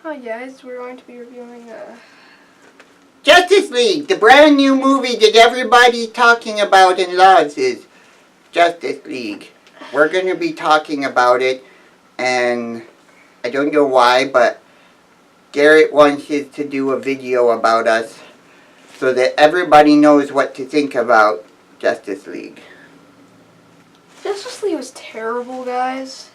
Hi guys, we're going to be reviewing Justice League, the brand new movie that everybody talking about and loves is Justice League. We're going to be talking about it, and I don't know why, but Garret wants us to do a video about us so that everybody knows what to think about Justice League. Justice League was terrible, guys.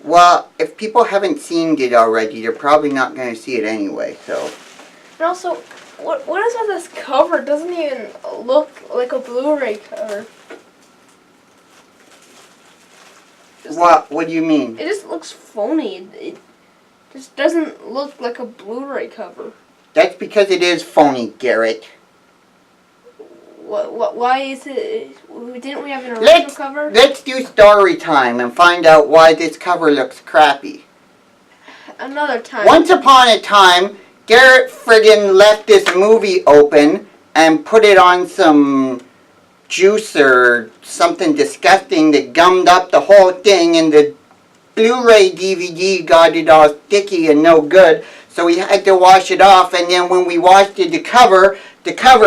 Well, if people haven't seen it already, they're probably not going to see it anyway, so. And also, what is on this cover? It doesn't even look like a Blu-ray cover. What do you mean? It just looks phony. It just doesn't look like a Blu-ray cover. That's because it is phony, Garret. Why is it? Didn't we have an original cover? Let's do story time and find out why this cover looks crappy. Another time. Once upon a time, Garret friggin' left this movie open and put it on some juice or something disgusting that gummed up the whole thing, and the Blu-ray DVD got it all sticky and no good, so we had to wash it off, and then when we washed it, the cover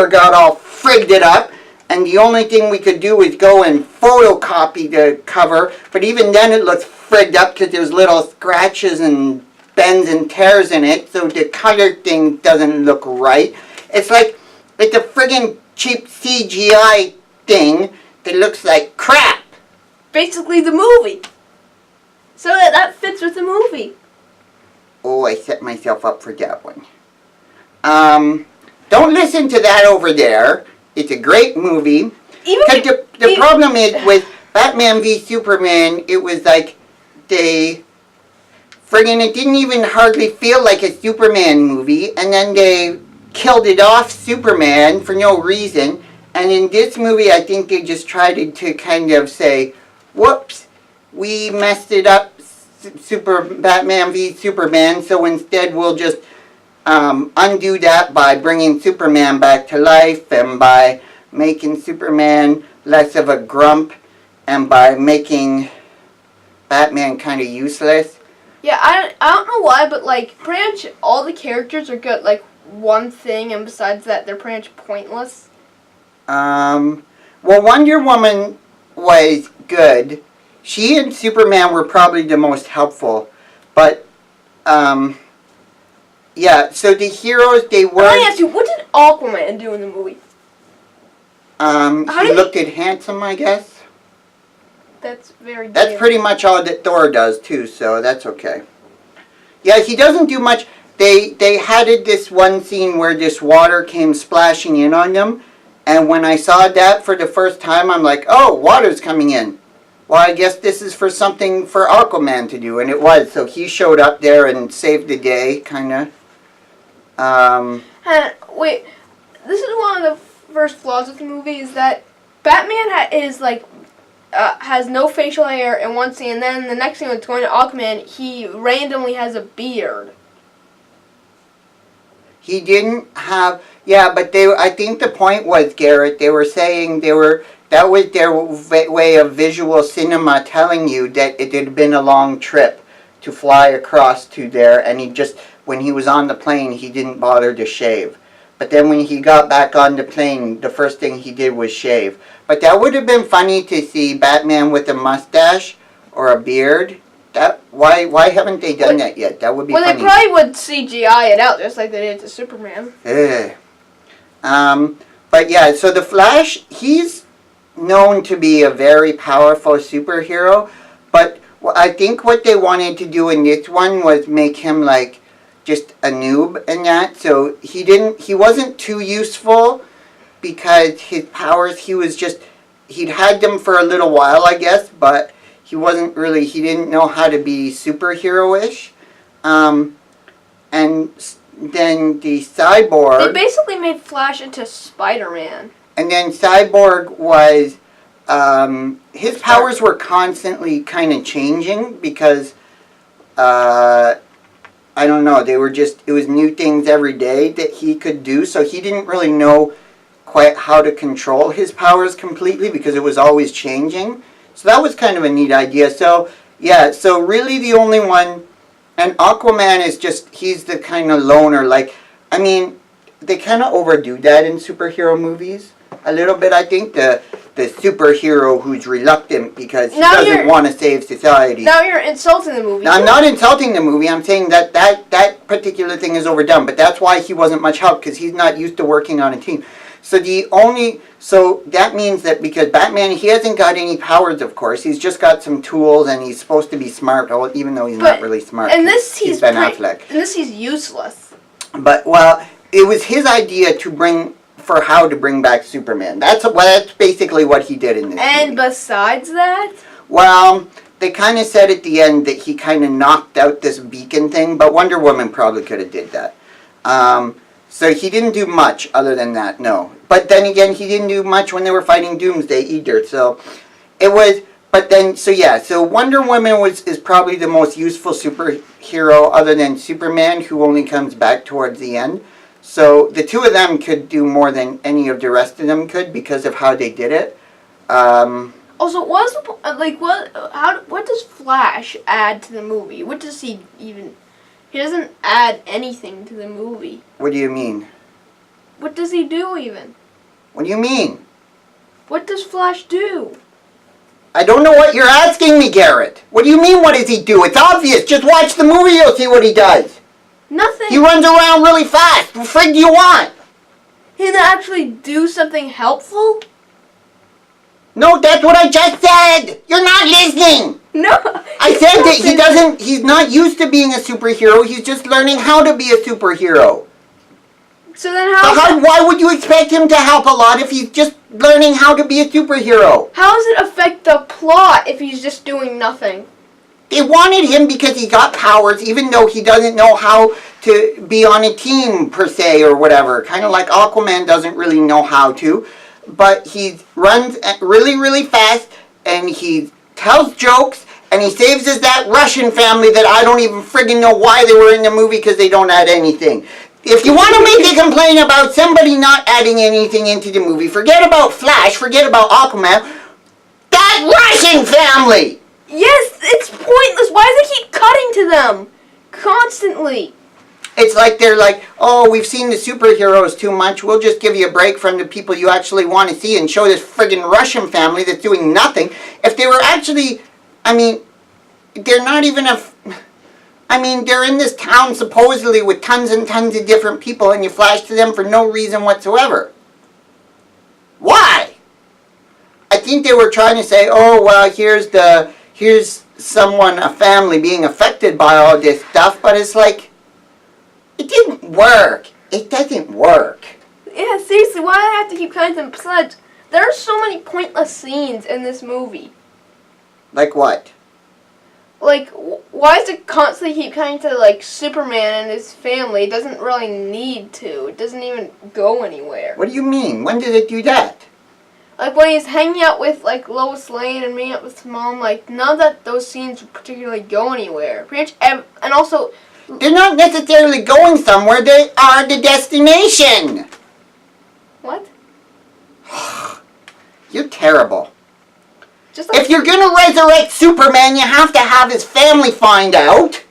got all frigged it up, and the only thing we could do was go and photocopy the cover, but even then it looks frigged up because there's little scratches and bends and tears in it, so the color thing doesn't look right. It's a friggin' cheap CGI thing that looks like crap. Basically the movie. So that fits with the movie. Oh, I set myself up for that one. Don't listen to that over there. It's a great movie. The problem is with Batman v Superman, it was like it didn't even hardly feel like a Superman movie, and then they killed it off Superman for no reason. And in this movie, I think they just tried to kind of say, whoops, we messed it up, Batman v Superman, so instead we'll just undo that by bringing Superman back to life, and by making Superman less of a grump, and by making Batman kind of useless. Yeah, I don't know why, but pretty much all the characters are good one thing, and besides that, they're pretty much pointless. Well, Wonder Woman was good. She and Superman were probably the most helpful, but yeah. So the heroes, they were. Let me ask you, what did Aquaman do in the movie? He looked handsome, I guess. That's very. That's pretty much all that Thor does too, so that's okay. Yeah, he doesn't do much. They had this one scene where this water came splashing in on them, and when I saw that for the first time, I'm like, oh, water's coming in. Well, I guess this is for something for Aquaman to do, and it was. So he showed up there and saved the day, kind of. Wait, this is one of the first flaws of the movie, is that Batman has no facial hair in one scene, and then the next scene when it's going to Aquaman, he randomly has a beard. He didn't have, yeah, but I think the point was, Garret, they were saying that was their way of visual cinema telling you that it had been a long trip to fly across to there, and when he was on the plane, he didn't bother to shave. But then when he got back on the plane, the first thing he did was shave. But that would have been funny to see Batman with a mustache or a beard. Why haven't they done that yet? That would be funny. Well, they probably would CGI it out just like they did to Superman. But yeah, so the Flash, he's known to be a very powerful superhero, but I think what they wanted to do in this one was make him just a noob in that. So he wasn't too useful because his powers, he'd had them for a little while, I guess, but he didn't know how to be superhero-ish. And then the Cyborg... They basically made Flash into Spider-Man. And then Cyborg was... his powers were constantly kind of changing because... I don't know, it was new things every day that he could do, so he didn't really know quite how to control his powers completely because it was always changing. So that was kind of a neat idea. So, yeah, so really the only one And Aquaman is just, he's the kind of loner, like, I mean, they kind of overdo that in superhero movies. A little bit, I think, the superhero who's reluctant because he doesn't want to save society. Now you're insulting the movie. Now, I'm not insulting the movie. I'm saying that particular thing is overdone. But that's why he wasn't much help, because he's not used to working on a team. So that means that because Batman, he hasn't got any powers, of course. He's just got some tools, and he's supposed to be smart, even though he's not really smart. And he's Ben Affleck. And this, he's useless. But, well, it was his idea to bring back Superman. That's basically what he did in this And movie. Besides that? Well, they kind of said at the end that he kind of knocked out this beacon thing, but Wonder Woman probably could have did that. So he didn't do much other than that, no. But then again, he didn't do much when they were fighting Doomsday either. So it was, so Wonder Woman is probably the most useful superhero other than Superman, who only comes back towards the end. So the two of them could do more than any of the rest of them could because of how they did it. Also, what does Flash add to the movie? What does he even? He doesn't add anything to the movie. What do you mean? What does he do even? What do you mean? What does Flash do? I don't know what you're asking me, Garrett. What do you mean, what does he do? It's obvious. Just watch the movie, you'll see what he does. Nothing. He runs around really fast. What frig do you want? He didn't actually do something helpful? No, that's what I just said. You're not listening. No. I said that he's not used to being a superhero. He's just learning how to be a superhero. So then why would you expect him to help a lot if he's just learning how to be a superhero? How does it affect the plot if he's just doing nothing? They wanted him because he got powers, even though he doesn't know how to be on a team, per se, or whatever. Kind of like Aquaman doesn't really know how to. But he runs really, really fast, and he tells jokes, and he saves that Russian family that I don't even friggin' know why they were in the movie because they don't add anything. If you want to make a complaint about somebody not adding anything into the movie, forget about Flash, forget about Aquaman. That Russian family! Yes, it's pointless. Why do they keep cutting to them? Constantly. It's like they're like, oh, we've seen the superheroes too much. We'll just give you a break from the people you actually want to see and show this friggin' Russian family that's doing nothing. If they were actually, they're not even they're in this town supposedly with tons and tons of different people, and you flash to them for no reason whatsoever. Why? I think they were trying to say, oh, well, here's a family being affected by all this stuff, but it's like, it didn't work. It doesn't work. Yeah, seriously, why do I have to keep cutting to them? Besides, there are so many pointless scenes in this movie. Like what? Like, why does it constantly keep cutting to, like, Superman and his family? It doesn't really need to. It doesn't even go anywhere. What do you mean? When did it do that? Like, when he's hanging out with, like, Lois Lane and meeting up with his mom, like, none of those scenes particularly go anywhere. Pretty much, and also... They're not necessarily going somewhere. They are the destination. What? You're terrible. Just like, if you're going to resurrect Superman, you have to have his family find out.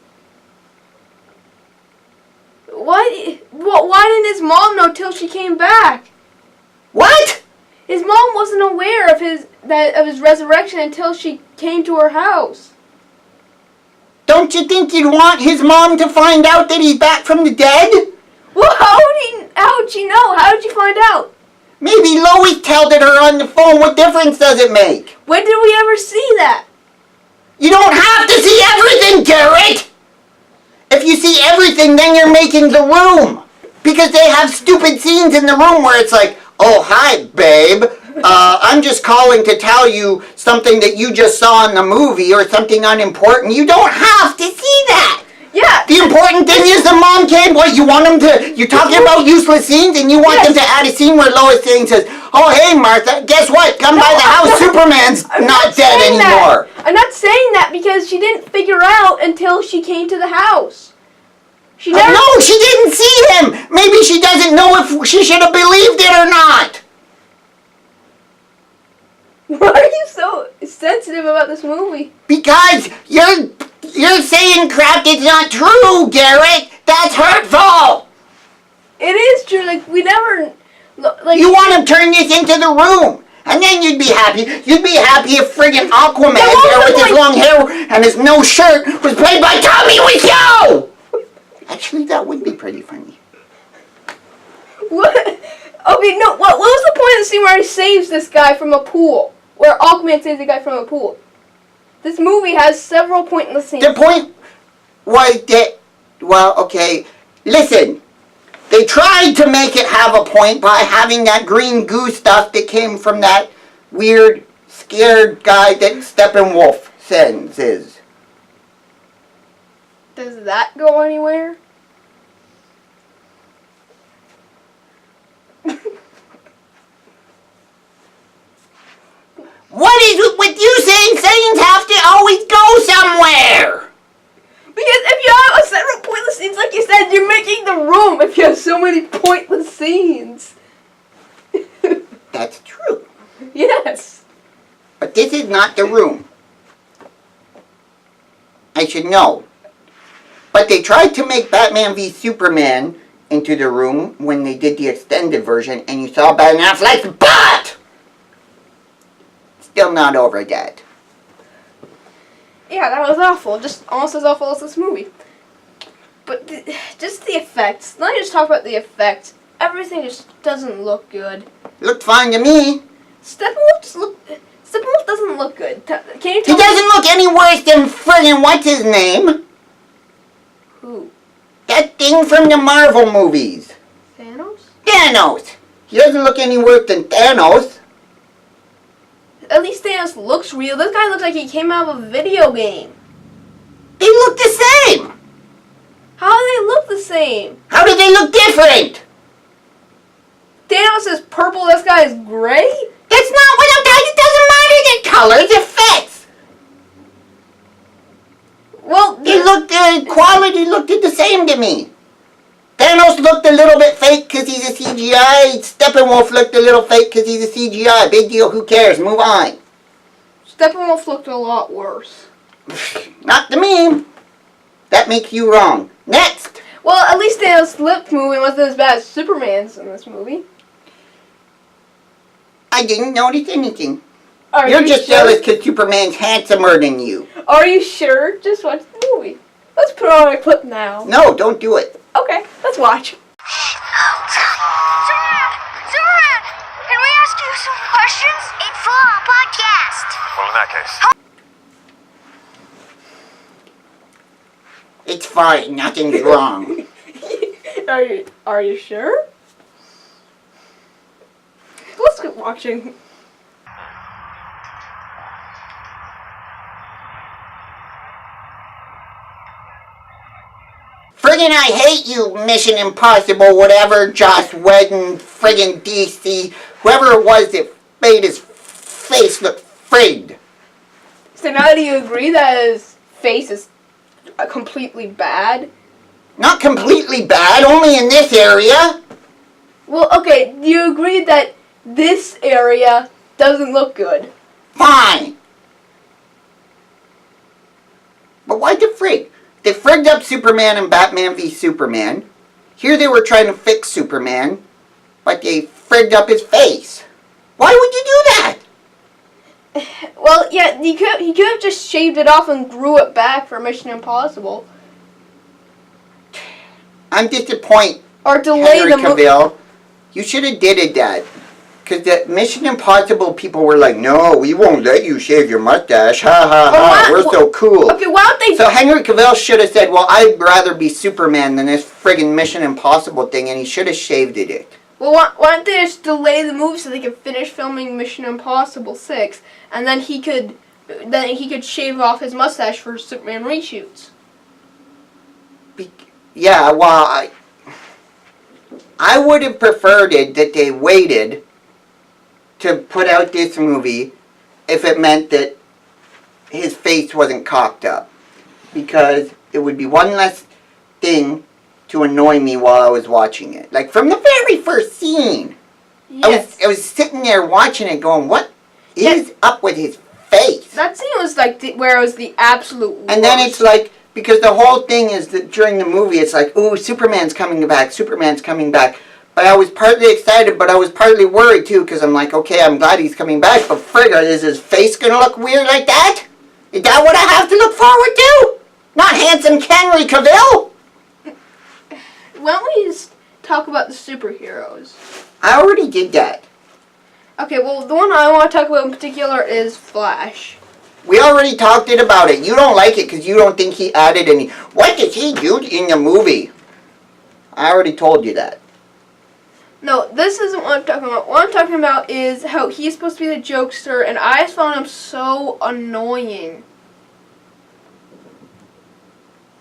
Why didn't his mom know till she came back? What? His mom wasn't aware of his resurrection until she came to her house. Don't you think you'd want his mom to find out that he's back from the dead? Well, how would she know? How did you find out? Maybe Lois told her on the phone. What difference does it make? When did we ever see that? You don't have to see everything, Garrett! If you see everything, then you're making the room. Because they have stupid scenes in the room where it's like, oh, hi, babe. I'm just calling to tell you something that you just saw in the movie or something unimportant. You don't have to see that. Yeah. The important thing is the mom came. What, you want them to... You're talking about useless scenes and you want them to add a scene where Lois Lane says, oh, hey, Martha, guess what? Come by the house. Superman's not dead anymore. I'm not saying that because she didn't figure out until she came to the house. No, she didn't see him. Maybe she doesn't know if she should have believed it or not. Why are you so sensitive about this movie? Because you're You're saying crap that's not true, Garret. That's hurtful. It is true. Like we never. Like you want to turn this into the room, and then you'd be happy. You'd be happy if friggin' Aquaman there with his long hair and his no shirt was played by Tommy Wiseau. Actually, that would be pretty funny. What? Okay, no. What was the point of the scene where he saves this guy from a pool? Where Aquaman saves the guy from a pool? This movie has several pointless scenes. The point was that, well, okay, listen. They tried to make it have a point by having that green goo stuff that came from that weird, scared guy that Steppenwolf senses. Does that go anywhere? What is it with you saying things have to always go somewhere? Because if you have several pointless scenes, like you said, you're making the room if you have so many pointless scenes. That's true. Yes. But this is not the room. I should know. But they tried to make Batman v Superman into the room when they did the extended version, and you saw Ben Affleck's butt! Still not over that. Yeah, that was awful. Just almost as awful as this movie. But just the effects. Let me just talk about the effects. Everything just doesn't look good. Looked fine to me. Steppenwolf doesn't look good. Can you tell He doesn't look any worse than friggin' what's his name? Who? That thing from the Marvel movies. Thanos? Thanos. He doesn't look any worse than Thanos. At least Thanos looks real. This guy looks like he came out of a video game. They look the same. How do they look the same? How do they look different? Thanos is purple, this guy is gray? That's not what I'm talking. It doesn't matter the colors, it fits. Well, the quality looked the same to me. Thanos looked a little bit fake because he's a CGI. Steppenwolf looked a little fake because he's a CGI. Big deal, who cares? Move on. Steppenwolf looked a lot worse. Not to me. That makes you wrong. Next. Well, at least Thanos' lip moving wasn't as bad as Superman's in this movie. I didn't notice anything. Are You're you just sure? jealous because Superman's handsomer than you. Are you sure? Just watch the movie. Let's put on a clip now. No, don't do it. Okay, let's watch. Superman, can we ask you some questions? It's for our podcast. Well, in that case. It's fine. Nothing's wrong. Are you sure? Let's keep watching. Friggin' I hate you, Mission Impossible, whatever, Joss Whedon, friggin' DC, whoever it was that made his face look frigged. So now do you agree that his face is completely bad? Not completely bad, only in this area. Well, okay, do you agree that this area doesn't look good? Fine. But why the frig? They frigged up Superman and Batman v Superman. Here they were trying to fix Superman, but they frigged up his face. Why would you do that? Well, yeah, he could have just shaved it off and grew it back for Mission Impossible. I'm disappointed. Or delay Henry the movie. Cavill, you should have did it, Dad. Because the Mission Impossible people were like, no, we won't let you shave your mustache. Ha ha ha, we're so cool. Okay, why don't they... So Henry Cavill should have said, well, I'd rather be Superman than this friggin' Mission Impossible thing, and he should have shaved it. Well, why don't they just delay the movie so they can finish filming Mission Impossible 6, and then he could shave off his mustache for Superman reshoots. Yeah, well, I would have preferred it that they waited to put out this movie if it meant that his face wasn't cocked up. Because it would be one less thing to annoy me while I was watching it. Like, from the very first scene. Yes. I was sitting there watching it going, what is up with his face? That scene was like where it was the absolute worst. And then it's like, because the whole thing is that during the movie, it's like, ooh, Superman's coming back, Superman's coming back. But I was partly excited, but I was partly worried too, because I'm like, okay, I'm glad he's coming back, but frigga, is his face going to look weird like that? Is that what I have to look forward to? Not handsome Henry Cavill? Why don't we just talk about the superheroes? I already did that. Okay, well, the one I want to talk about in particular is Flash. We already talked about it. You don't like it because you don't think he added any. What did he do in the movie? I already told you that. No, this isn't what I'm talking about. What I'm talking about is how he's supposed to be the jokester, and I just found him so annoying.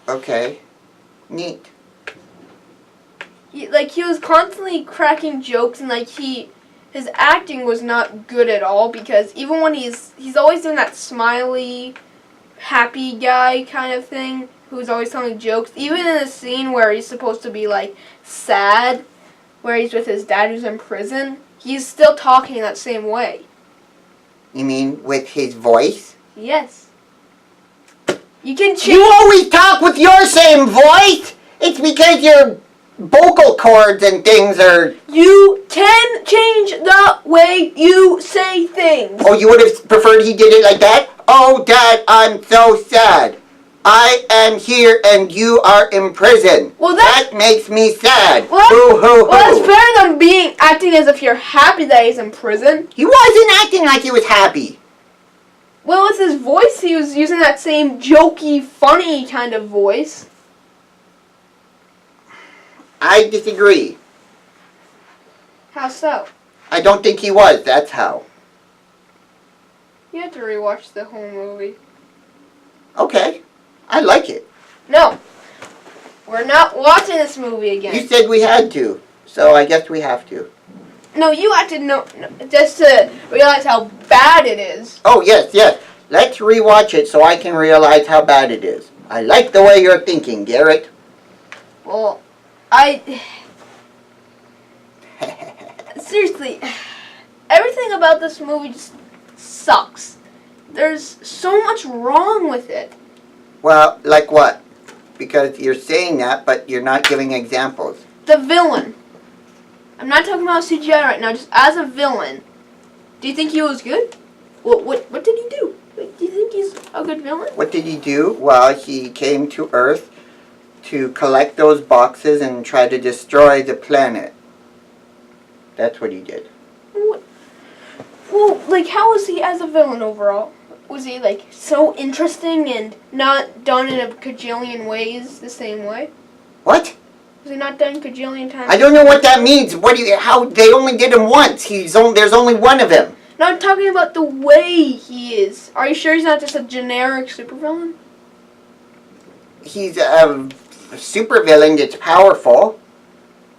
Okay. Neat. He was constantly cracking jokes, and his acting was not good at all, because even when he's always doing that smiley, happy guy kind of thing, who's always telling jokes. Even in a scene where he's supposed to be sad, where he's with his dad who's in prison, he's still talking that same way. You mean with his voice? Yes. You can change. You always talk with your same voice! It's because your vocal cords and things are... You can change the way you say things. Oh, you would have preferred he did it like that? Oh, Dad, I'm so sad. I am here and you are in prison. Well, that makes me sad. Well, Boo hoo hoo. Well, it's better than acting as if you're happy that he's in prison. He wasn't acting like he was happy. Well, with his voice, he was using that same jokey, funny kind of voice. I disagree. How so? I don't think he was, that's how. You have to rewatch the whole movie. Okay. I like it. No. We're not watching this movie again. You said we had to, so I guess we have to. No, you have to know, just to realize how bad it is. Oh, yes, yes. Let's rewatch it so I can realize how bad it is. I like the way you're thinking, Garrett. Well, seriously, everything about this movie just sucks. There's so much wrong with it. Well, like what? Because you're saying that, but you're not giving examples. The villain. I'm not talking about CGI right now, just as a villain. Do you think he was good? What did he do? Do you think he's a good villain? What did he do? Well, he came to Earth to collect those boxes and try to destroy the planet. That's what he did. What? Well, how was he as a villain overall? Was he, so interesting and not done in a kajillion ways the same way? What? Was he not done kajillion times? I don't know what that means. How, they only did him once. There's only one of him. No, I'm talking about the way he is. Are you sure he's not just a generic supervillain? He's a supervillain that's powerful.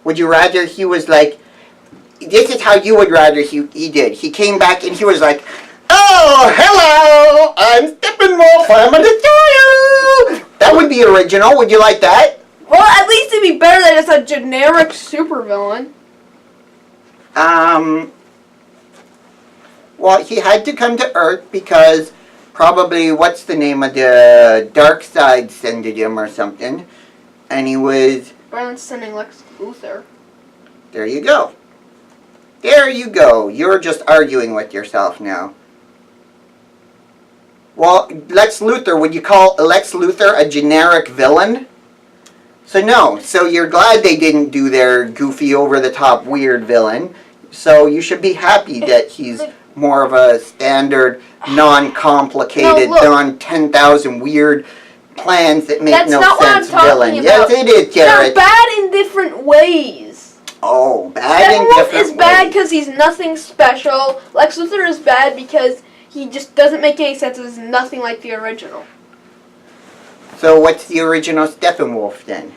Would you rather he was this is how you would rather he did. He came back and he was like, oh, hello, I'm Steppenwolf, I'm a destroyer. That would be original. Would you like that? Well, at least it'd be better than just a generic supervillain. Well, he had to come to Earth because probably, what's the name of the dark side sended him or something. And he was... Better than sending Lex Luthor. There you go. There you go. You're just arguing with yourself now. Well, Lex Luthor, would you call Lex Luthor a generic villain? So no. So you're glad they didn't do their goofy, over-the-top, weird villain. So you should be happy that he's more of a standard, non-complicated, non-10,000 weird plans that make no sense villain. Yes, it is, Garrett. They're bad in different ways. Oh, bad in different ways. Steppenwolf is bad because he's nothing special. Lex Luthor is bad because he just doesn't make any sense. It's nothing like the original. So what's the original Steppenwolf then?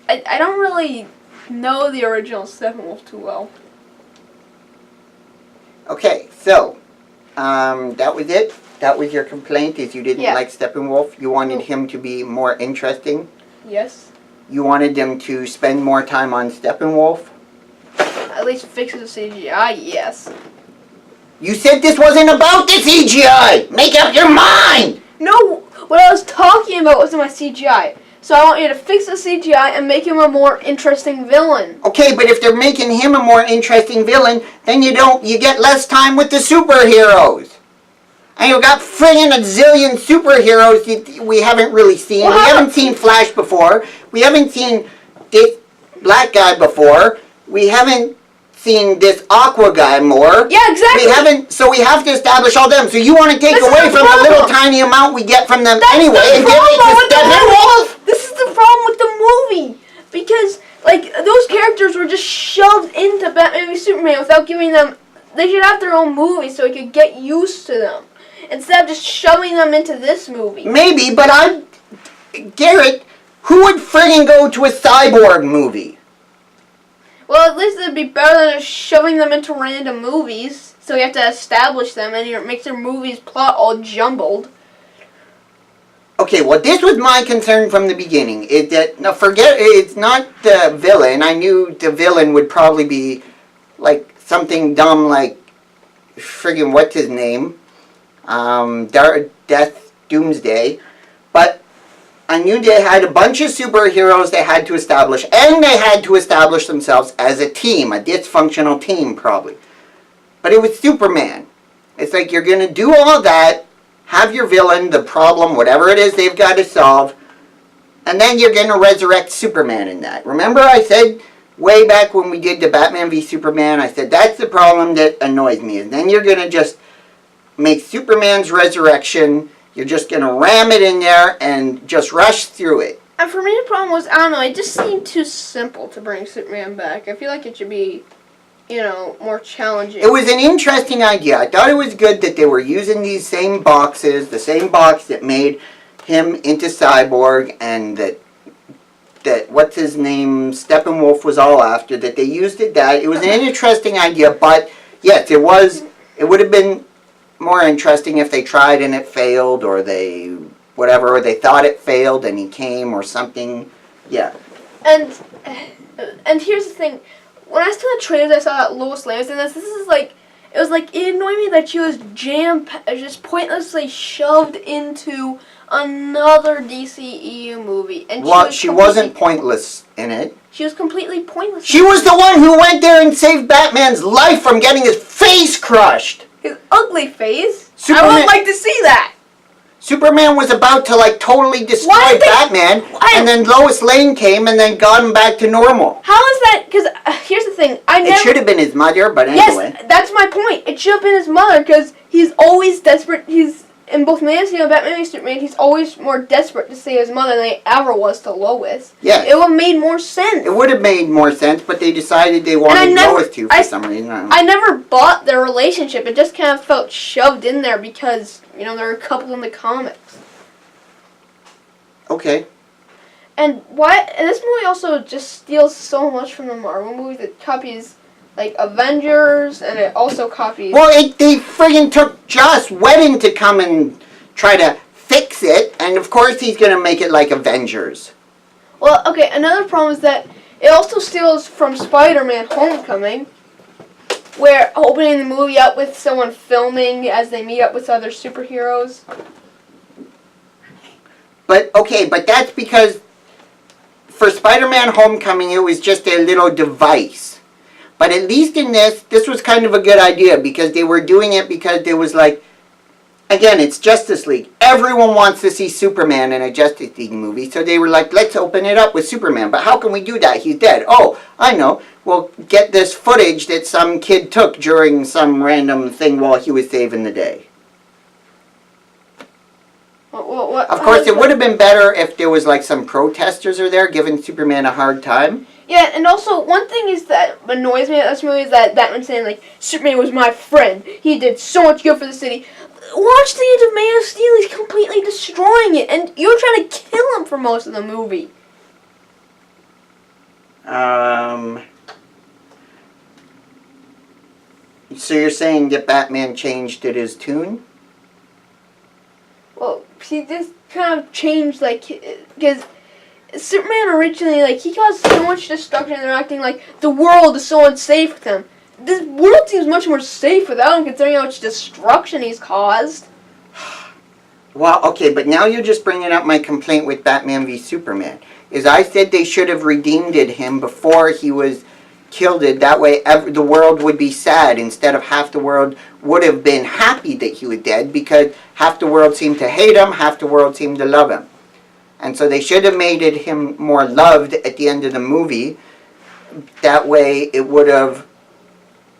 I don't really know the original Steppenwolf too well. Okay, so that was it. That was your complaint, is you didn't like Steppenwolf. You wanted him to be more interesting. Yes. You wanted them to spend more time on Steppenwolf. At least fix the CGI, yes. You said this wasn't about the CGI! Make up your mind! No, what I was talking about wasn't my CGI. So I want you to fix the CGI and make him a more interesting villain. Okay, but if they're making him a more interesting villain, then you get less time with the superheroes. And you've got friggin' a zillion superheroes we haven't really seen. Well, we haven't seen Flash before. We haven't seen this black guy before. We haven't seen this Aqua guy more. Yeah, exactly. So we have to establish all them. So you want to take away from the little tiny amount we get from them anyway and give it to Steppenwolf? This is the problem with the movie. Because, like, those characters were just shoved into Batman v Superman without giving them... They should have their own movie so we could get used to them. Instead of just shoving them into this movie. Maybe, but Garret, who would friggin' go to a Cyborg movie? Well, at least it'd be better than just shoving them into random movies. So you have to establish them, and it makes their movie's plot all jumbled. Okay, well, this was my concern from the beginning. It's not the villain. I knew the villain would probably be, like, something dumb like, friggin' what's his name? Death Doomsday. But I knew they had a bunch of superheroes they had to establish, and they had to establish themselves as a team, a dysfunctional team, probably. But it was Superman. It's like you're going to do all that, have your villain, the problem, whatever it is they've got to solve, and then you're going to resurrect Superman in that. Remember I said way back when we did the Batman v Superman, I said that's the problem that annoys me, and then you're going to just make Superman's resurrection, you're just going to ram it in there and just rush through it. And for me the problem was, I don't know, it just seemed too simple to bring Superman back. I feel like it should be, more challenging. It was an interesting idea. I thought it was good that they were using these same boxes, the same box that made him into Cyborg and that what's his name, Steppenwolf was all after, that they used that. It was an interesting idea, but yes, it would have been more interesting if they tried and it failed, or they thought it failed and he came or something. Yeah. And here's the thing. When I saw the trailers, I saw that Lois Lane was in this. It annoyed me that she was just pointlessly shoved into another DCEU movie. And she wasn't pointless in it. She was completely pointless. She was the one who went there and saved Batman's life from getting his face crushed. His ugly face? Superman, I would like to see that. Superman was about to, like, totally destroy Batman, and then Lois Lane came and then got him back to normal. How is that? Because here's the thing. It should have been his mother, but anyway. Yes, that's my point. It should have been his mother, because he's always desperate. He's, in both Man of Steel and Batman v Superman, he's always more desperate to save his mother than he ever was to Lois. Yes. It would have made more sense. It would have made more sense, but they decided they wanted Lois to for some reason. I never bought their relationship. It just kind of felt shoved in there because, they're a couple in the comics. Okay. And this movie also just steals so much from the Marvel movies. It copies, like, Avengers, and it also copies... Well, they friggin' took Joss Whedon to come and try to fix it, and of course he's gonna make it like Avengers. Well, okay, another problem is that it also steals from Spider-Man Homecoming, where opening the movie up with someone filming as they meet up with other superheroes. But that's because for Spider-Man Homecoming, it was just a little device. But at least in this was kind of a good idea, because they were doing it because there was, like, again, it's Justice League. Everyone wants to see Superman in a Justice League movie, so they were like, let's open it up with Superman. But how can we do that? He's dead. Oh, I know. We'll get this footage that some kid took during some random thing while he was saving the day. Of course, it would have been better if there was, like, some protesters are there giving Superman a hard time. Yeah, and also, one thing is that annoys me about this movie is that Batman saying, like, Superman was my friend. He did so much good for the city. Watch the end of Man of Steel. He's completely destroying it, and you're trying to kill him for most of the movie. So you're saying that Batman changed at his tune? Well, he just kind of changed, like, because Superman originally, like, he caused so much destruction and they're acting like the world is so unsafe with him. this world seems much more safe without him, considering how much destruction he's caused. Well, okay, but now you're just bringing up my complaint with Batman v Superman. Is I said they should have redeemed him before he was killed. That way the world would be sad instead of half the world would have been happy that he was dead, because half the world seemed to hate him, half the world seemed to love him. And so they should have made him more loved at the end of the movie. That way it would have,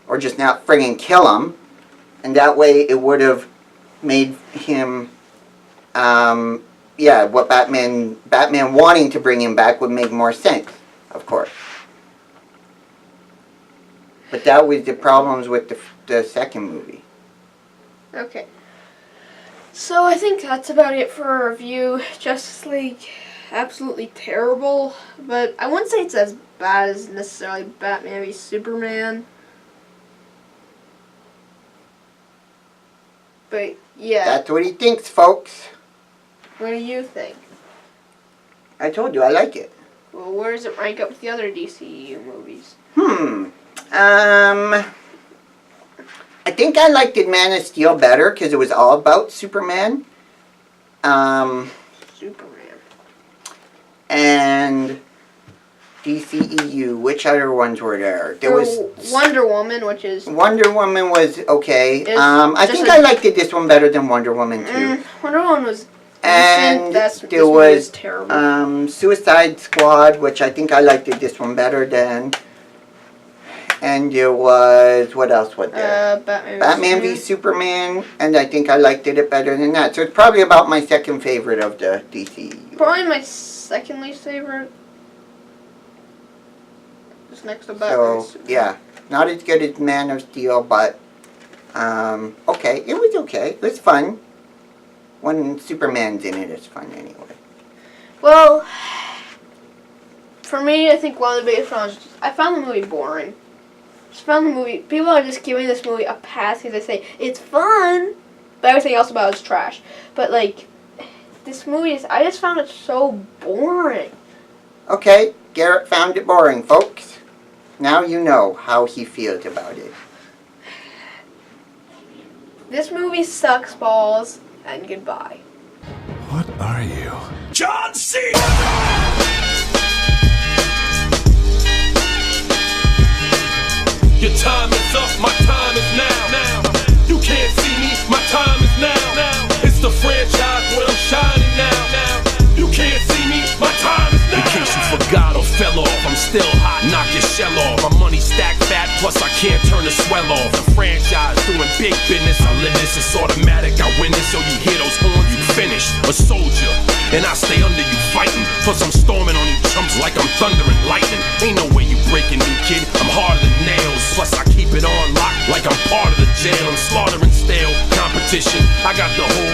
or just not friggin' kill him, and that way it would have made him, yeah, what Batman wanting to bring him back would make more sense, of course. But that was the problems with the second movie. Okay. So I think that's about it for our review. Justice League, absolutely terrible, but I wouldn't say it's as bad as necessarily Batman v Superman. But yeah. That's what he thinks, folks. What do you think? I told you, I like it. Well, where does it rank up with the other DCU movies? I think I liked Man of Steel better because it was all about Superman. Superman. And DCEU, which other ones were there? There was Wonder Woman, which is... Wonder Woman was okay. I think I liked this one better than Wonder Woman 2. Wonder Woman was and decent. there was terrible. Suicide Squad, which I think I liked this one better than. And there was, what else was there? Batman v Superman, and I think I liked it better than that. So it's probably about my second favorite of the DC. Probably my second least favorite. Just next to Batman. So, yeah. Not as good as Man of Steel, but, okay. It was okay. It was fun. When Superman's in it, it's fun anyway. Well, for me, I think one of the biggest problems is I found the movie boring. People are just giving this movie a pass because they say it's fun, but everything else about it is trash. But like, this movie I just found it so boring. Okay, Garrett found it boring, folks. Now you know how he feels about it. This movie sucks balls, and goodbye. What are you? John Cena! Your time is up, my time is now. You can't see me, my time is now. It's the franchise where I'm shining now. You can't see me, my time is now. In case you forgot or fell off, I'm still hot, knock your shell off. My money stacked fat, plus I can't turn the swell off. The franchise doing big business, I live this, it's automatic, I win this. So you hear those horns, you finish. A soldier, and I stay under you fighting. Plus I'm storming on you chumps like I'm thunder and lightning. Ain't no way you breaking me, kid, I'm harder than nails. Plus I keep it on lock like I'm part of the jail. I'm slaughtering stale competition, I got the whole